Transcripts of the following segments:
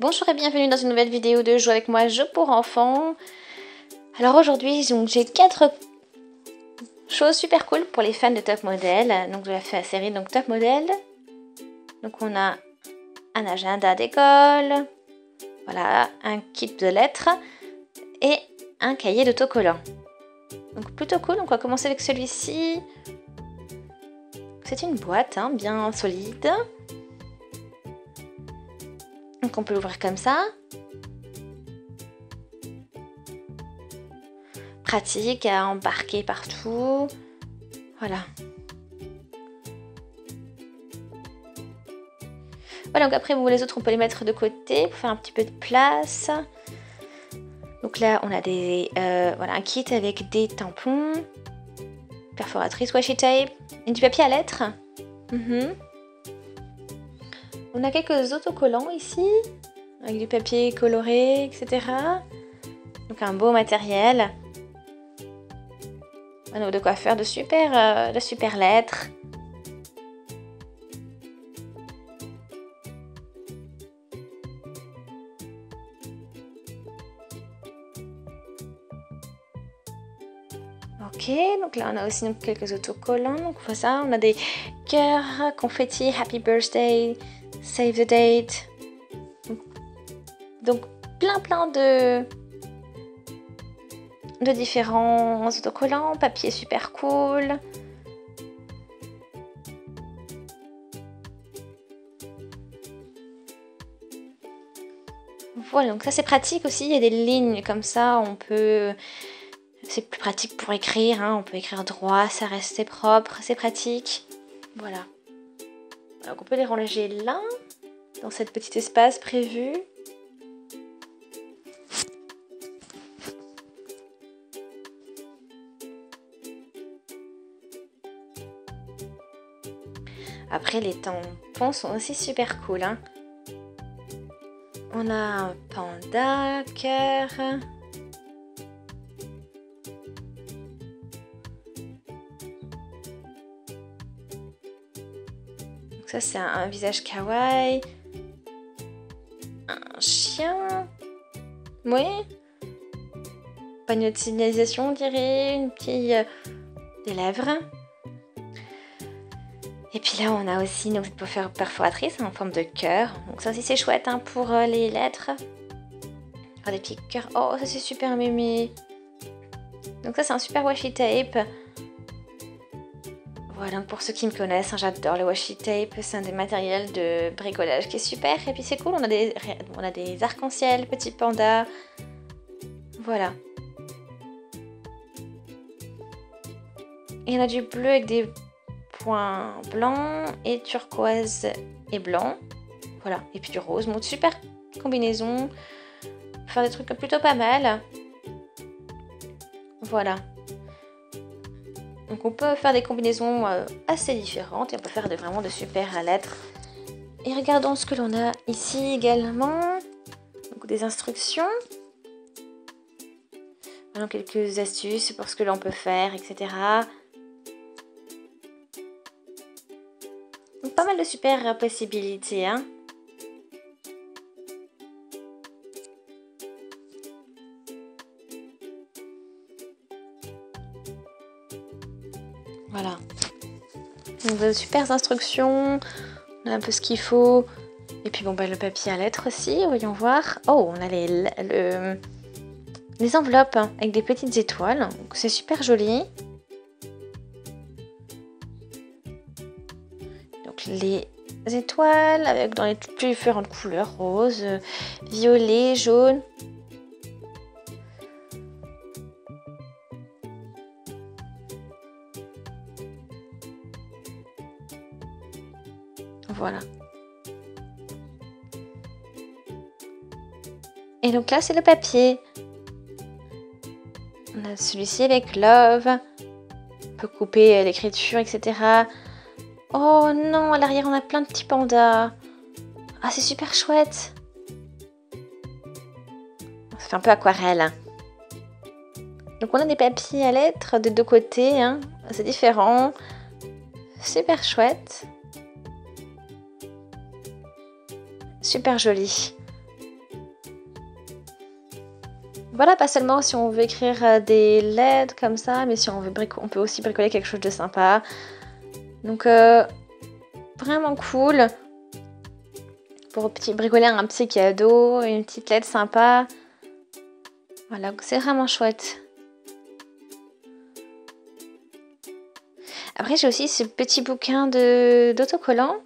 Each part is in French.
Bonjour et bienvenue dans une nouvelle vidéo de Jouer avec moi, jeu pour enfants. Alors aujourd'hui, j'ai 4 choses super cool pour les fans de Top Model. Donc je vais faire la série Top Model. Donc on a un agenda d'école, voilà, un kit de lettres et un cahier d'autocollant. Donc plutôt cool, donc on va commencer avec celui-ci. C'est une boîte bien solide. Donc on peut l'ouvrir comme ça. Pratique à embarquer partout. Voilà. Voilà, donc après les autres on peut les mettre de côté pour faire un petit peu de place. Donc là on a voilà, un kit avec des tampons, perforatrice, washi tape et du papier à lettres. On a quelques autocollants ici, avec du papier coloré, etc. Donc un beau matériel. On a de quoi faire de super lettres. Ok, donc là on a aussi quelques autocollants. Donc on voit ça, on a des cœurs, confetti, happy birthday, save the date. Donc plein de différents autocollants, papier super cool. Voilà, donc ça c'est pratique aussi, il y a des lignes comme ça, on peut... C'est plus pratique pour écrire, on peut écrire droit, ça reste propre, c'est pratique. Voilà. Donc on peut les ranger là, dans cet petit espace prévu. Après les tampons sont aussi super cool. On a un panda, cœur. Donc ça c'est un visage kawaii. Un chien. Oui. Panneau de signalisation on dirait. Une petite des lèvres. Et puis là on a aussi cette perforatrice en forme de cœur. Donc ça aussi c'est chouette pour les lettres. Oh, des petits cœurs. Oh ça c'est super mémé. Donc ça c'est un super washi tape. Voilà, donc pour ceux qui me connaissent, j'adore le washi tape. C'est un des matériels de bricolage qui est super. Et puis c'est cool, on a des arcs-en-ciel, petits pandas. Voilà. Et on a du bleu avec des points blancs et turquoise et blanc. Voilà, et puis du rose. Bon, super combinaison. Faire des trucs plutôt pas mal. Voilà. Donc on peut faire des combinaisons assez différentes et on peut faire vraiment de super lettres. Et regardons ce que l'on a ici également. Donc des instructions. Voilà, quelques astuces pour ce que l'on peut faire, etc. Donc pas mal de super possibilités. Voilà. Donc de super instructions. On a un peu ce qu'il faut. Et puis le papier à lettres aussi, voyons voir. Oh, on a les enveloppes avec des petites étoiles. C'est super joli. Donc les étoiles avec dans les plus différentes couleurs, rose, violet, jaune. Voilà. Et donc là c'est le papier. On a celui-ci avec love. On peut couper l'écriture, etc. Oh non, à l'arrière on a plein de petits pandas. Ah c'est super chouette. Ça fait un peu aquarelle. Donc on a des papiers à lettres de deux côtés. C'est différent. Super chouette. Super joli. Voilà, pas seulement si on veut écrire des lettres comme ça, mais si on veut on peut aussi bricoler quelque chose de sympa. Donc vraiment cool pour bricoler un petit cadeau, une petite lettre sympa. Voilà, c'est vraiment chouette. Après, j'ai aussi ce petit bouquin d'autocollants.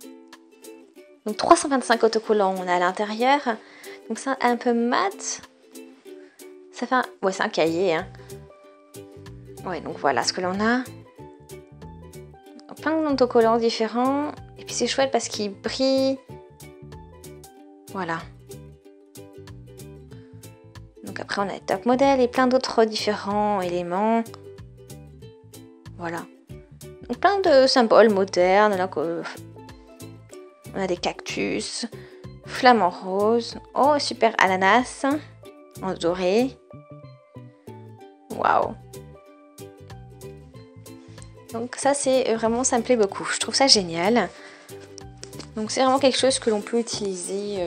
Donc 325 autocollants on a à l'intérieur. Donc c'est un peu mat. Ça fait un... Ouais, c'est un cahier. Hein. Ouais, donc voilà ce que l'on a. Plein d'autocollants différents. Et puis c'est chouette parce qu'ils brillent. Voilà. Donc après on a Top Model et plein d'autres différents éléments. Voilà. Donc plein de symboles modernes. Là, on a des cactus, flamant rose. Oh, super ananas en doré. Waouh. Donc ça c'est vraiment, ça me plaît beaucoup. Je trouve ça génial. Donc c'est vraiment quelque chose que l'on peut utiliser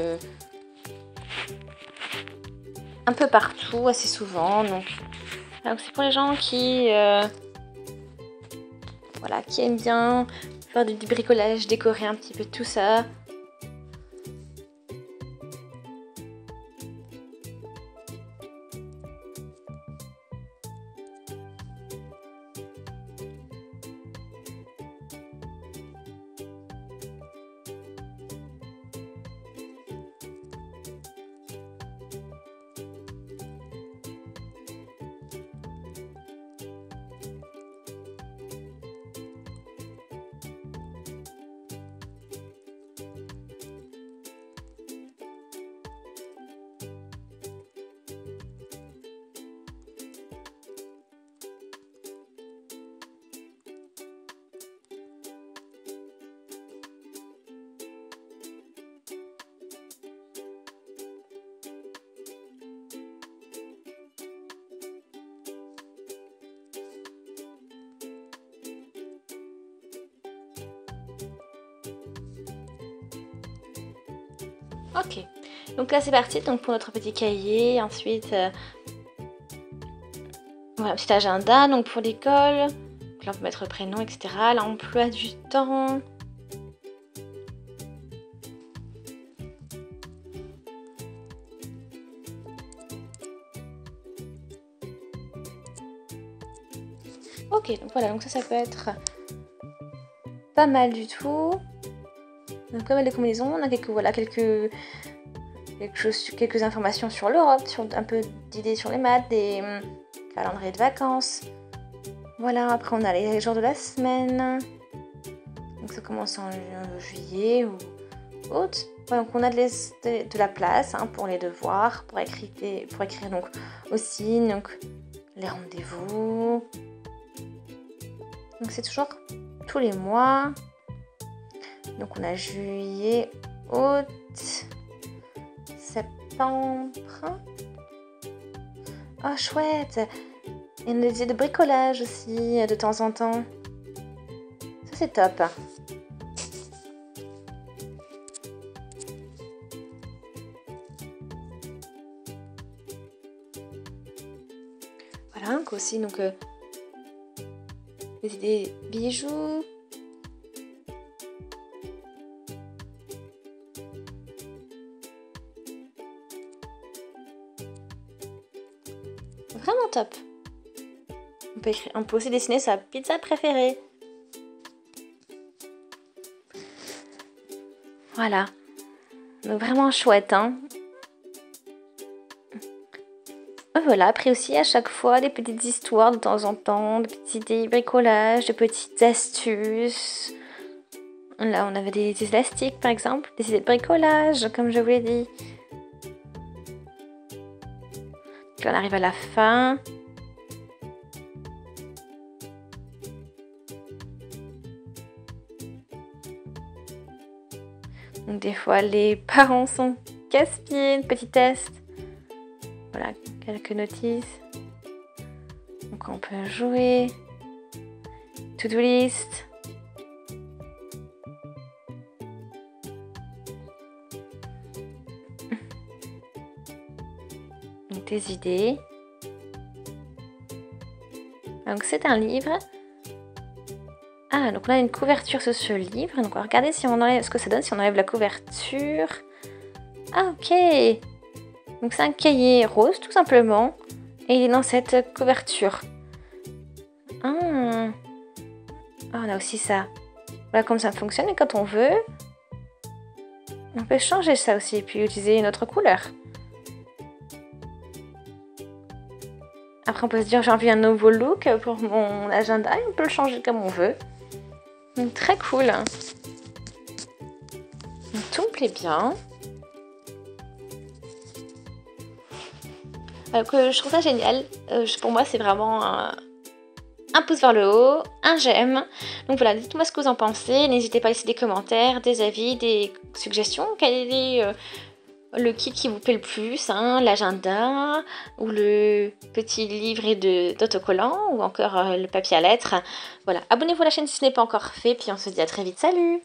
un peu partout, assez souvent. Donc c'est pour les gens qui voilà, qui aiment bien faire du bricolage, décorer un petit peu tout ça. Ok, donc là c'est parti donc pour notre petit cahier, ensuite voilà, un petit agenda donc pour l'école, là on peut mettre le prénom, etc. L'emploi du temps. Ok, donc voilà, donc ça peut être pas mal du tout. Donc pas mal de combinaisons, on a quelques informations sur l'Europe, sur un peu d'idées sur les maths, des calendriers de vacances. Voilà, après on a les jours de la semaine. Donc ça commence en juillet ou août. Voilà, donc on a de la place hein, pour les devoirs, pour écrire donc aussi donc, les rendez-vous. Donc c'est toujours tous les mois. Donc on a juillet, août, septembre. Oh chouette! Et on a des idées de bricolage aussi de temps en temps. Ça c'est top. Voilà, donc aussi donc des idées bijoux. Vraiment top. On peut aussi dessiner sa pizza préférée. Voilà. Donc vraiment chouette, hein. Voilà, après aussi à chaque fois des petites histoires de temps en temps, des petites idées bricolage, des petites astuces. Là on avait des élastiques par exemple, des idées de bricolage comme je vous l'ai dit. Donc là on arrive à la fin. Donc des fois les parents sont casse-pieds, petit test. Voilà, quelques notices. Donc on peut jouer. To-do list. Donc des idées. Donc c'est un livre. Ah, donc on a une couverture sur ce livre. Donc on va regarder si on enlève ce que ça donne si on enlève la couverture. Ah, ok. Donc c'est un cahier rose tout simplement. Et il est dans cette couverture. Ah, on a aussi ça. Voilà comme ça fonctionne. Et quand on veut, on peut changer ça aussi. Et puis utiliser une autre couleur. Après, on peut se dire j'ai envie d'un nouveau look pour mon agenda et on peut le changer comme on veut. Donc, très cool. Donc, tout me plaît bien. Je trouve ça génial. Pour moi, c'est vraiment un pouce vers le haut, un j'aime. Donc voilà, dites-moi ce que vous en pensez. N'hésitez pas à laisser des commentaires, des avis, des suggestions. Quel est le kit qui vous plaît le plus, hein, l'agenda ou le petit livret d'autocollant ou encore le papier à lettres. Voilà, abonnez-vous à la chaîne si ce n'est pas encore fait, puis on se dit à très vite, salut!